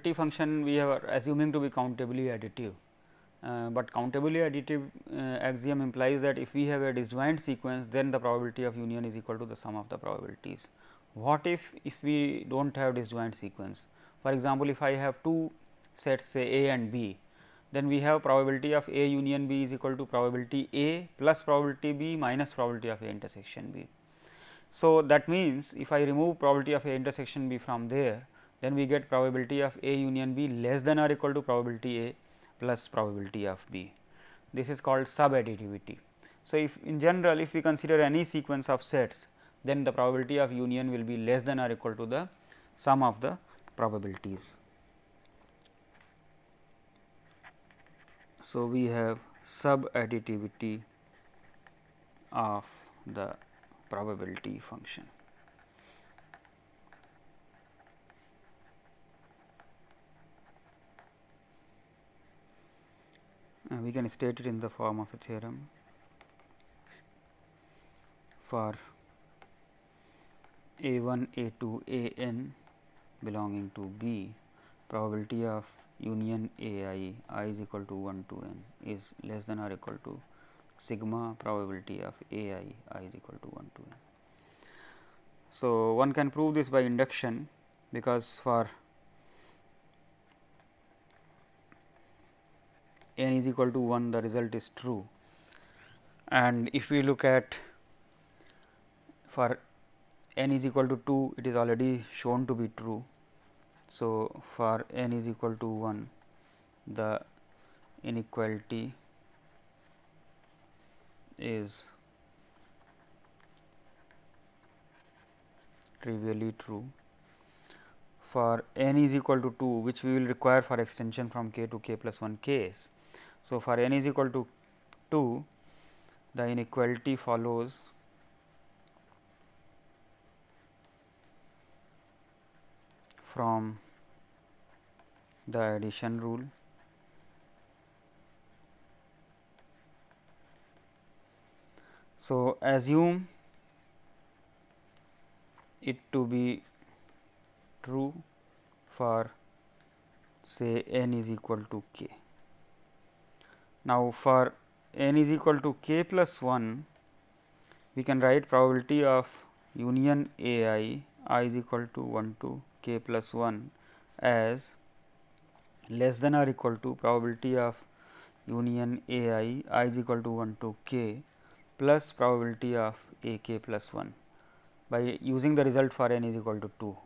probability function we are assuming to be countably additive, but countably additive axiom implies that if we have a disjoint sequence, then the probability of union is equal to the sum of the probabilities. What if we do not have disjoint sequence? For example, if I have two sets, say A and B, then we have probability of A union B is equal to probability A plus probability B minus probability of A intersection B. So, that means, if I remove probability of A intersection B from there, then we get probability of A union B less than or equal to probability A plus probability of B. This is called subadditivity. So, if in general if we consider any sequence of sets, then the probability of union will be less than or equal to the sum of the probabilities. So, we have subadditivity of the probability function. We can state it in the form of a theorem. For A1, A2, An belonging to B, probability of union I is equal to 1 to n is less than or equal to sigma probability of I is equal to 1 to n. So, one can prove this by induction, because for n is equal to 1 the result is true, and if we look at for n is equal to 2, it is already shown to be true. So, for n is equal to 1, the inequality is trivially true. For n is equal to 2, which we will require for extension from k to k plus 1 case. So, for n is equal to 2, the inequality follows from the addition rule. So, assume it to be true for say n is equal to k. Now, for n is equal to k plus 1, we can write probability of union I is equal to 1 to k plus 1 as less than or equal to probability of union I is equal to 1 to k plus probability of a k plus 1 by using the result for n is equal to 2.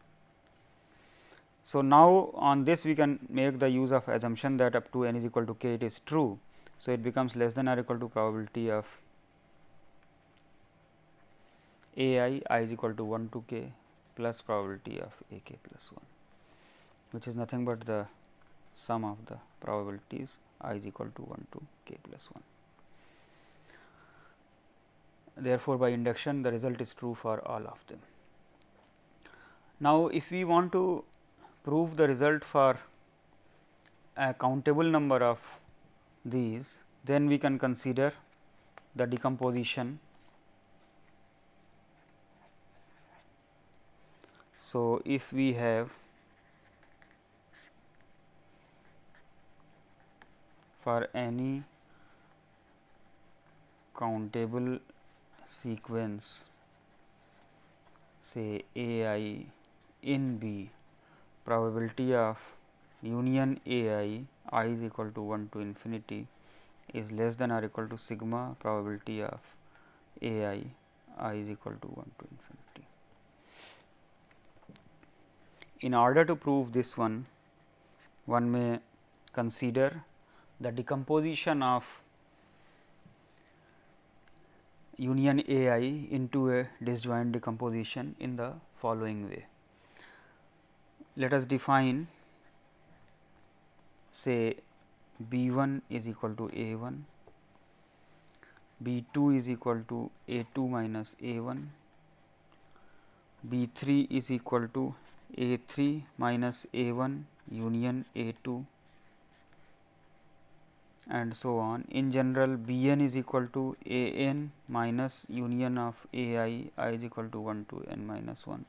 So, now on this we can make the use of assumption that up to n is equal to k it is true. So, it becomes less than or equal to probability of I is equal to 1 to k plus probability of a k plus 1, which is nothing but the sum of the probabilities I is equal to 1 to k plus 1. Therefore, by induction the result is true for all of them. Now, if we want to prove the result for a countable number of these, then we can consider the decomposition. So, if we have for any countable sequence say A I in B, probability of union I is equal to 1 to infinity is less than or equal to sigma probability of I is equal to 1 to infinity. In order to prove this one may consider the decomposition of union I into a disjoint decomposition in the following way. Let us define say B 1 is equal to A 1, B 2 is equal to A 2 minus A 1, B 3 is equal to A 3 minus A 1 union A 2, and so on. In general, B n is equal to A n minus union of A I is equal to 1 to n minus 1.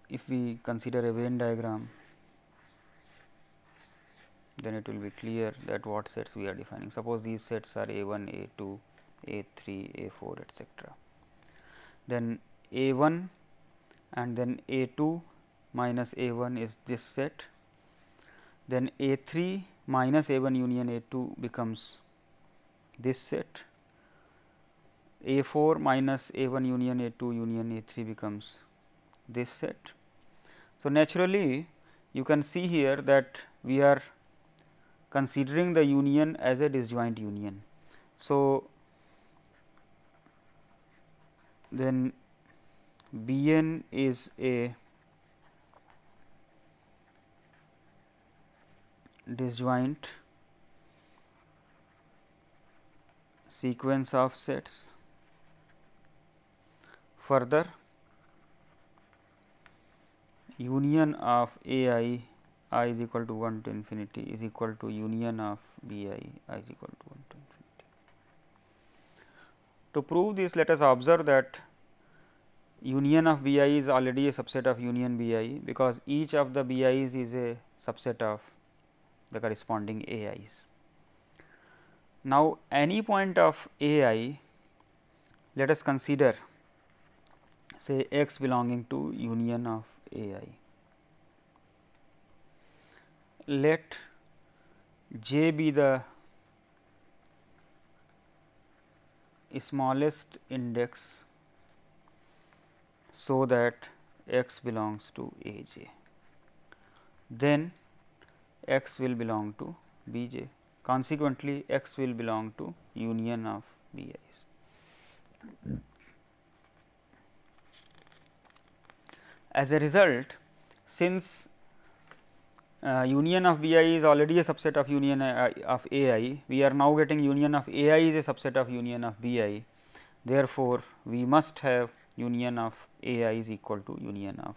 if we consider a Venn diagram, then it will be clear that what sets we are defining. Suppose these sets are A1, A2, A3, A4, etc. Then A1 and then A2 minus A1 is this set. Then A3 minus A1 union A2 becomes this set. A4 minus A1 union A2 union A3 becomes this set. So, naturally, you can see here that we are considering the union as a disjoint union. So, then Bn is a disjoint sequence of sets. Further, union of A I is equal to 1 to infinity is equal to union of B I is equal to 1 to infinity. To prove this, let us observe that union of B I is already a subset of union B I, because each of the B I's is a subset of the corresponding A I's. Now, any point of A I, let us consider say x belonging to union of A I. Let j be the smallest index, so that x belongs to A j. Then x will belong to B j. Consequently, x will belong to union of B i's. As a result, since union of B I is already a subset of union of A I, we are now getting union of A I is a subset of union of B I. Therefore, we must have union of A I is equal to union of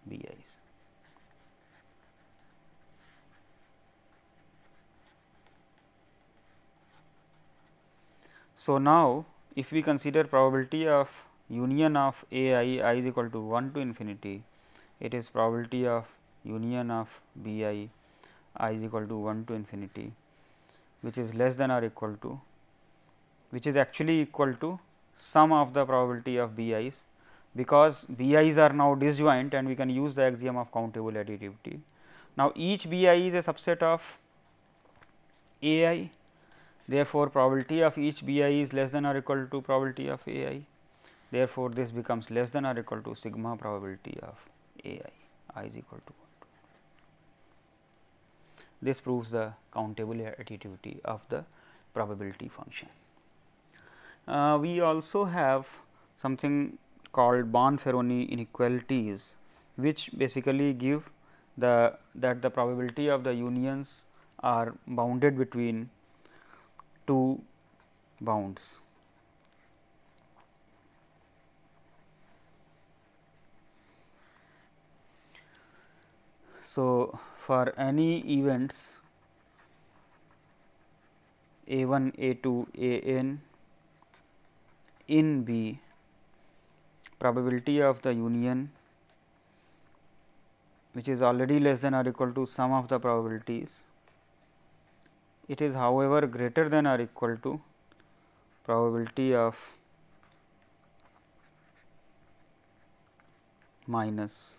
B i's. So, now if we consider probability of union of A I is equal to 1 to infinity, it is probability of union of B I is equal to 1 to infinity, which is less than or equal to, which is actually equal to sum of the probability of B i's, because B i's are now disjoint and we can use the axiom of countable additivity. Now, each B I is a subset of A I. Therefore, probability of each B I is less than or equal to probability of A I. Therefore, this becomes less than or equal to sigma probability of A I is equal to 1. This proves the countable additivity of the probability function. We also have something called Bonferroni inequalities, which basically give that the probability of the unions are bounded between two bounds. So, for any events A1, A2, An in B, probability of the union, which is already less than or equal to sum of the probabilities. It is, however, greater than or equal to probability of minus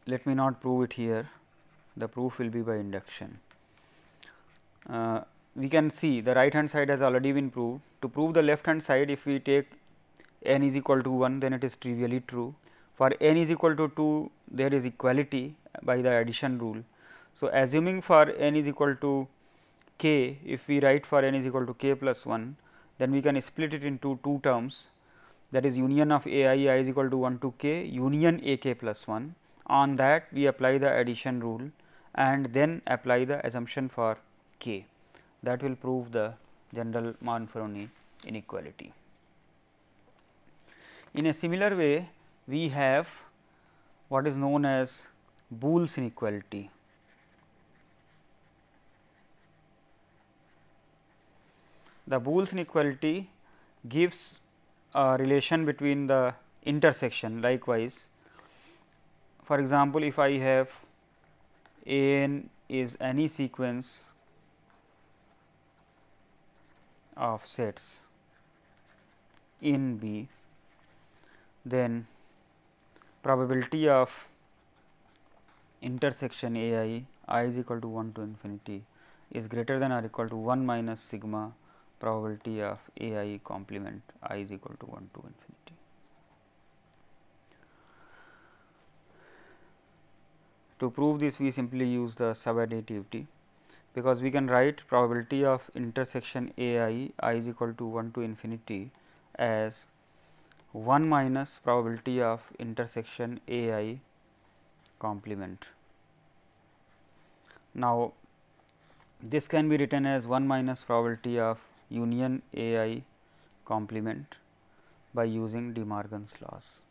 let me not prove it here, the proof will be by induction. We can see the right hand side has already been proved. To prove the left hand side, if we take n is equal to 1, then it is trivially true. For n is equal to 2, there is equality by the addition rule. So, assuming for n is equal to k, if we write for n is equal to k plus 1, then we can split it into two terms, that is union of A I is equal to 1 to k union A k plus 1. On that we apply the addition rule and then apply the assumption for k, that will prove the general Bonferroni inequality. In a similar way, we have what is known as Boole's inequality. the Boole's inequality gives a relation between the intersection. Likewise, for example, if I have A n is any sequence of sets in B, then probability of intersection A I is equal to 1 to infinity is greater than or equal to 1 minus sigma probability of A I complement I is equal to 1 to infinity. To prove this, we simply use the subadditivity, because we can write probability of intersection A I is equal to 1 to infinity as 1 minus probability of intersection A I complement. Now, this can be written as 1 minus probability of union A I complement by using De Morgan's laws.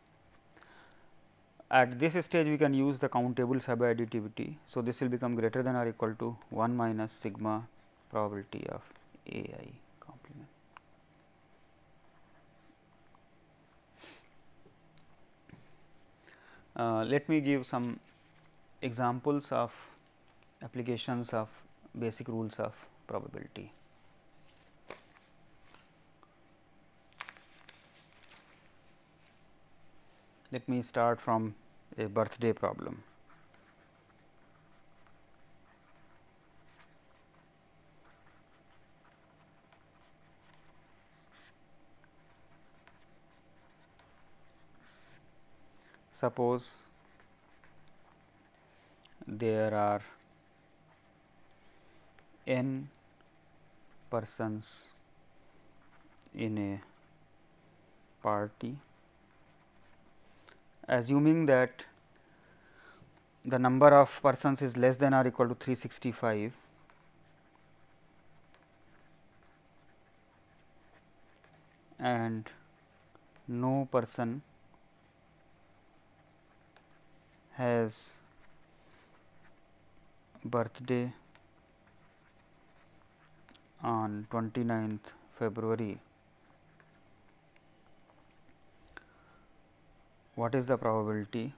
At this stage, we can use the countable subadditivity. So, this will become greater than or equal to 1 minus sigma probability of A I complement. Let me give some examples of applications of basic rules of probability. Let me start from a birthday problem. Suppose there are n persons in a party, assuming that the number of persons is less than or equal to 365, and no person has birthday on 29th February, what is the probability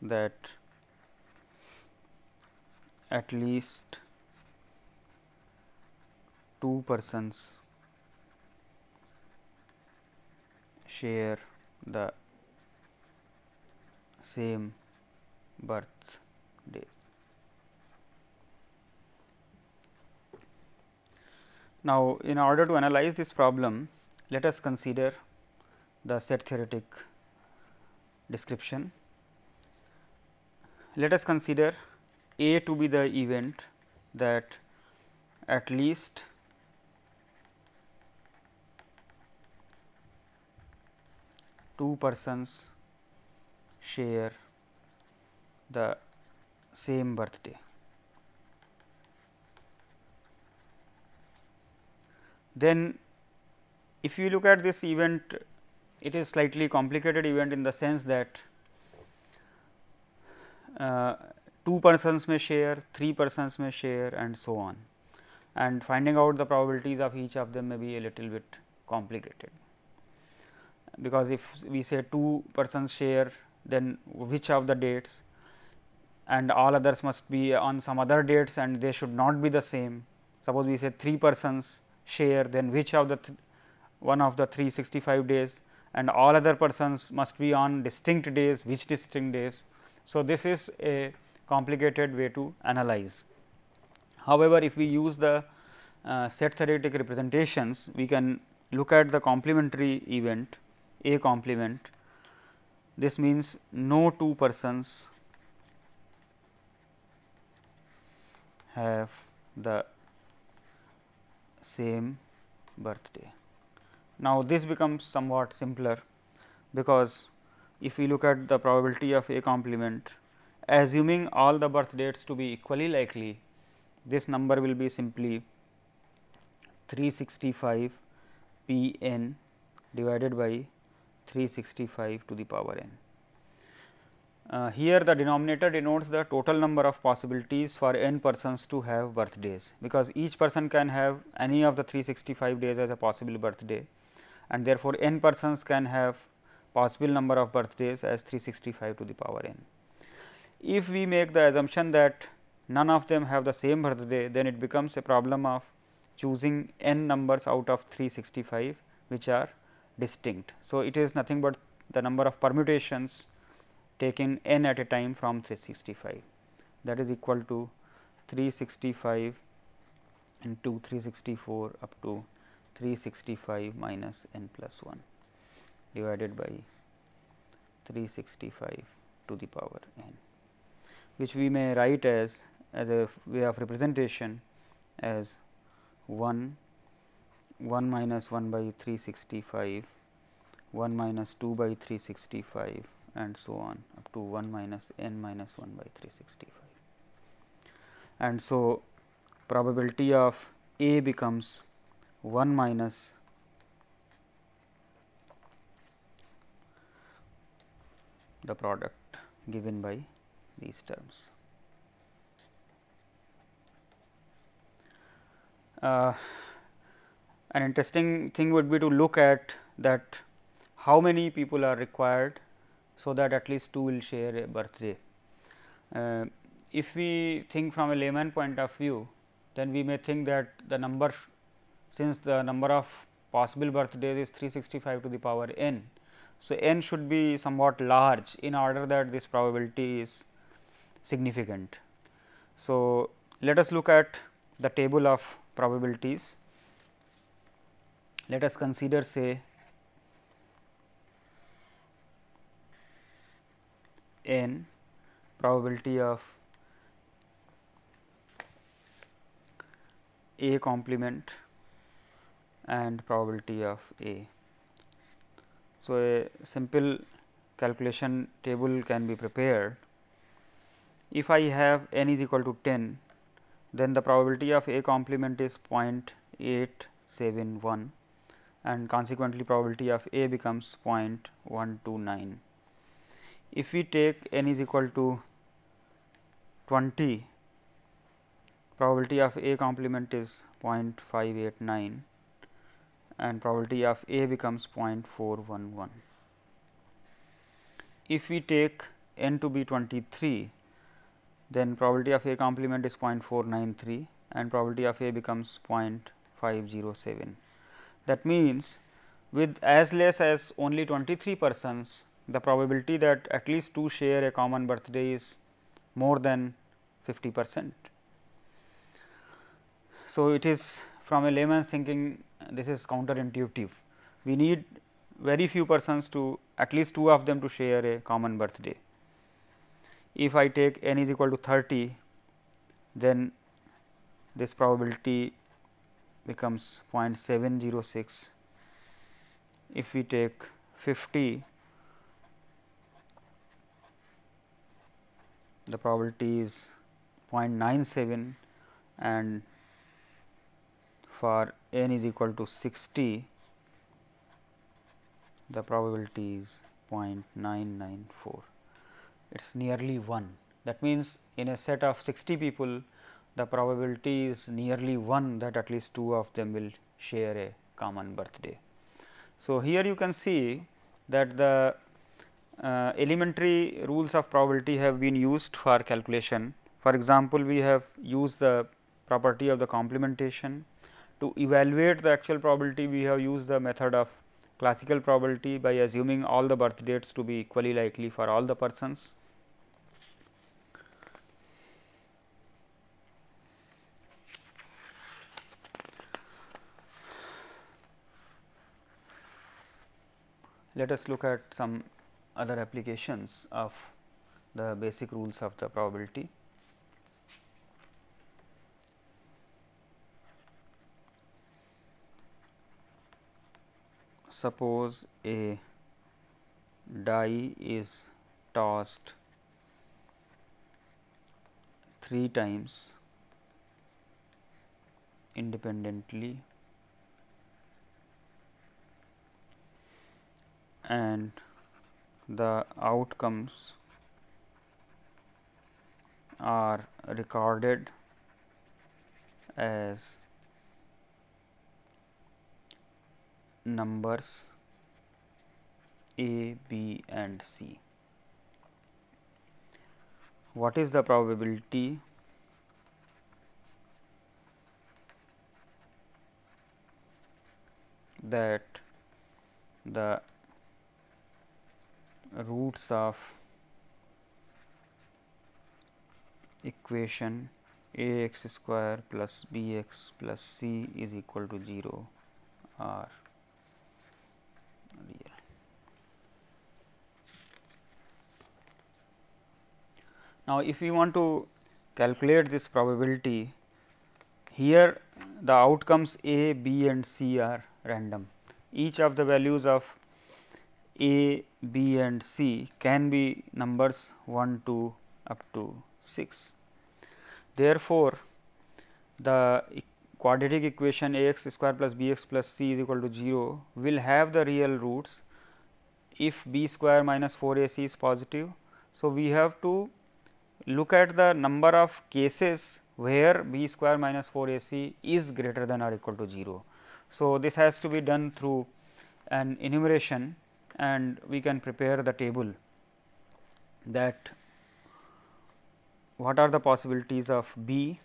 that at least 2 persons share the same birthday? Now, in order to analyze this problem, let us consider the set theoretic description. Let us consider A to be the event that at least two persons share the same birthday. Then, if you look at this event, it is slightly complicated event in the sense that 2 persons may share, 3 persons may share, and so on, and finding out the probabilities of each of them may be a little bit complicated, because if we say 2 persons share, then which of the dates, and all others must be on some other dates and they should not be the same. Suppose we say 3 persons share, then which of the one of the 365 days, and all other persons must be on distinct days, which distinct days. So, this is a complicated way to analyze. However, if we use the set theoretic representations, we can look at the complementary event A complement. This means no 2 persons have the same birthday. Now, this becomes somewhat simpler, because if we look at the probability of A complement, assuming all the birth dates to be equally likely, this number will be simply 365 p n divided by 365 to the power n. Here the denominator denotes the total number of possibilities for n persons to have birthdays, because each person can have any of the 365 days as a possible birthday, and therefore, n persons can have possible number of birthdays as 365 to the power n. If we make the assumption that none of them have the same birthday, then it becomes a problem of choosing n numbers out of 365 which are distinct. So, it is nothing but the number of permutations taken n at a time from 365, that is equal to 365 into 364 up to 365 minus n plus 1 divided by 365 to the power n, which we may write as a way of representation as 1 minus 1 by 365, 1 minus 2 by 365 and so on up to 1 minus n minus 1 by 365. And so, probability of A becomes 1 minus the product given by these terms. An interesting thing would be to look at that how many people are required, so that at least 2 will share a birthday. If we think from a layman point of view, then we may think that the number, since the number of possible birthdays is 365 to the power n. So, n should be somewhat large in order that this probability is significant. So, let us look at the table of probabilities. Let us consider say n probability of A complement and probability of A. So, a simple calculation table can be prepared. If I have n is equal to 10, then the probability of A complement is 0.871 and consequently probability of A becomes 0.129. If we take n is equal to 20, probability of A complement is 0.589 and probability of A becomes 0.411. If we take n to be 23, then probability of A complement is 0.493 and probability of A becomes 0.507. That means, with as less as only 23 persons, the probability that at least 2 share a common birthday is more than 50%. So, it is from a layman's thinking, this is counterintuitive. We need very few persons to, at least 2 of them to share a common birthday. If I take n is equal to 30, then this probability becomes 0.706. If we take 50, the probability is 0.97, and for n is equal to 60, the probability is 0.994. It is nearly 1. That means, in a set of 60 people, the probability is nearly 1 that at least 2 of them will share a common birthday. So, here you can see that the elementary rules of probability have been used for calculation. For example, we have used the property of the complementation. To evaluate the actual probability, we have used the method of classical probability by assuming all the birth dates to be equally likely for all the persons. Let us look at some other applications of the basic rules of the probability. Suppose a die is tossed 3 times independently and the outcomes are recorded as numbers A, B and C. What is the probability that the roots of equation a x square plus b x plus c is equal to 0 are real? Now, if we want to calculate this probability, here the outcomes a, b and c are random. Each of the values of a, b and c can be numbers 1, 2 up to 6. Therefore, the quadratic equation a x square plus b x plus c is equal to 0 will have the real roots if b square minus 4 a c is positive. So, we have to look at the number of cases where b square minus 4 a c is greater than or equal to 0. So, this has to be done through an enumeration, and we can prepare the table that what are the possibilities of b,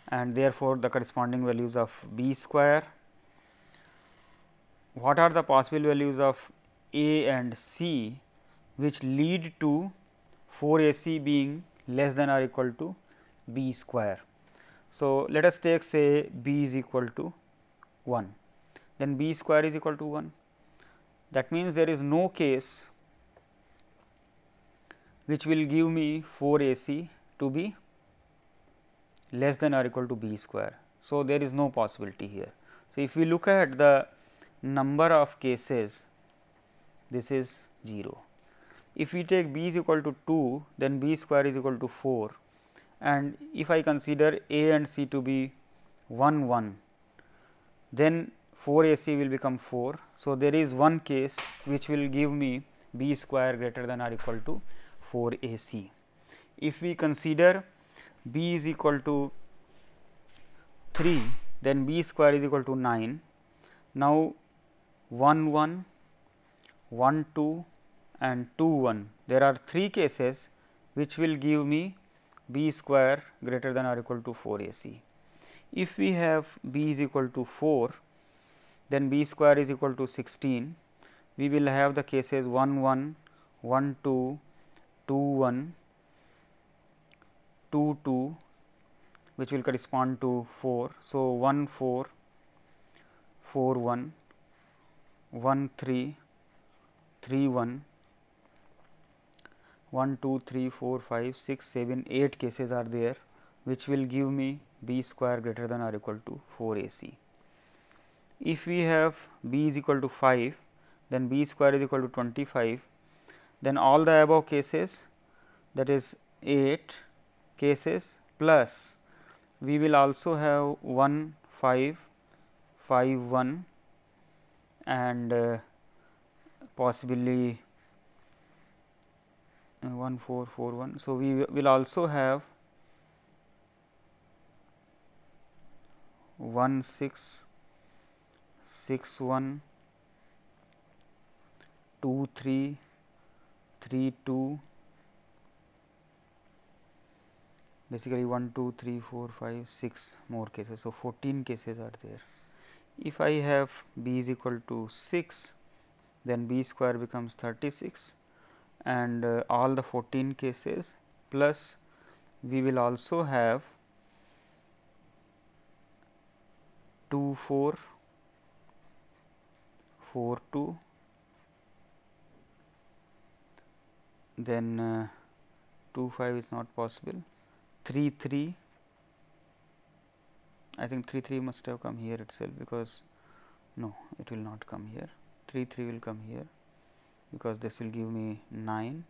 and therefore, the corresponding values of b square, what are the possible values of a and c which lead to 4 a c being less than or equal to b square. So, let us take say b is equal to 1, then b square is equal to 1. That means, there is no case which will give me 4 a c to be less than or equal to b square. So, there is no possibility here. So, if we look at the number of cases, this is 0. If we take b is equal to 2, then b square is equal to 4, and if I consider a and c to be 1 1, then 4 a c will become 4. So, there is one case which will give me b square greater than or equal to 4 a c. If we consider b is equal to 3, then b square is equal to 9. Now, 1 1, 1 2 and 2 1, there are 3 cases which will give me b square greater than or equal to 4 a c. If we have b is equal to 4, then b square is equal to 16. We will have the cases 1 1, 1 2, 2 1, 2 2, which will correspond to 4. So, 1 4, 4 1, 1 3, 3 1, 1 2 3 4 5 6 7 8 cases are there, which will give me b square greater than or equal to 4 a c. If we have b is equal to 5, then b square is equal to 25, then all the above cases, that is 8 cases, plus we will also have 1 5, 5 1 and possibly 1 4 4 1. So, we will also have 1 6, 6 1, 2 3, 3 2, basically 1 2 3 4 5 6 more cases. So, 14 cases are there. If I have b is equal to 6, then b square becomes 36, and all the 14 cases, plus we will also have 2 4, 4 2, then 2 5 is not possible, 3 3, I think 3 3 must have come here itself, because no, it will not come here, 3 3 will come here, because this will give me 9.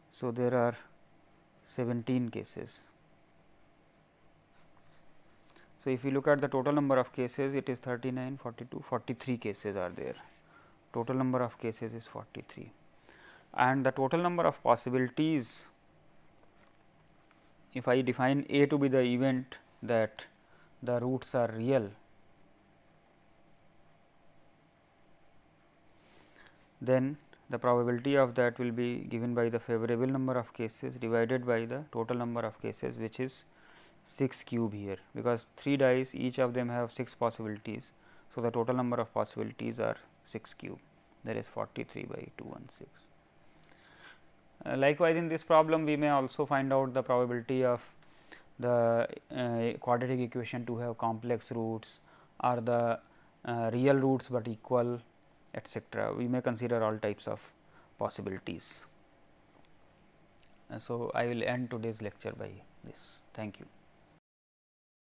So, there are 17 cases. So, if you look at the total number of cases, it is 39, 42, 43 cases are there. Total number of cases is 43, and the total number of possibilities if I define A to be the event that the roots are real, then the probability of that will be given by the favorable number of cases divided by the total number of cases, which is 6 cube here, because 3 dice each of them have 6 possibilities. So, the total number of possibilities are 6 cube, that is 43 by 216. Likewise, in this problem we may also find out the probability of the quadratic equation to have complex roots or the real roots, but equal, etc. We may consider all types of possibilities. So, I will end today's lecture by this. Thank you.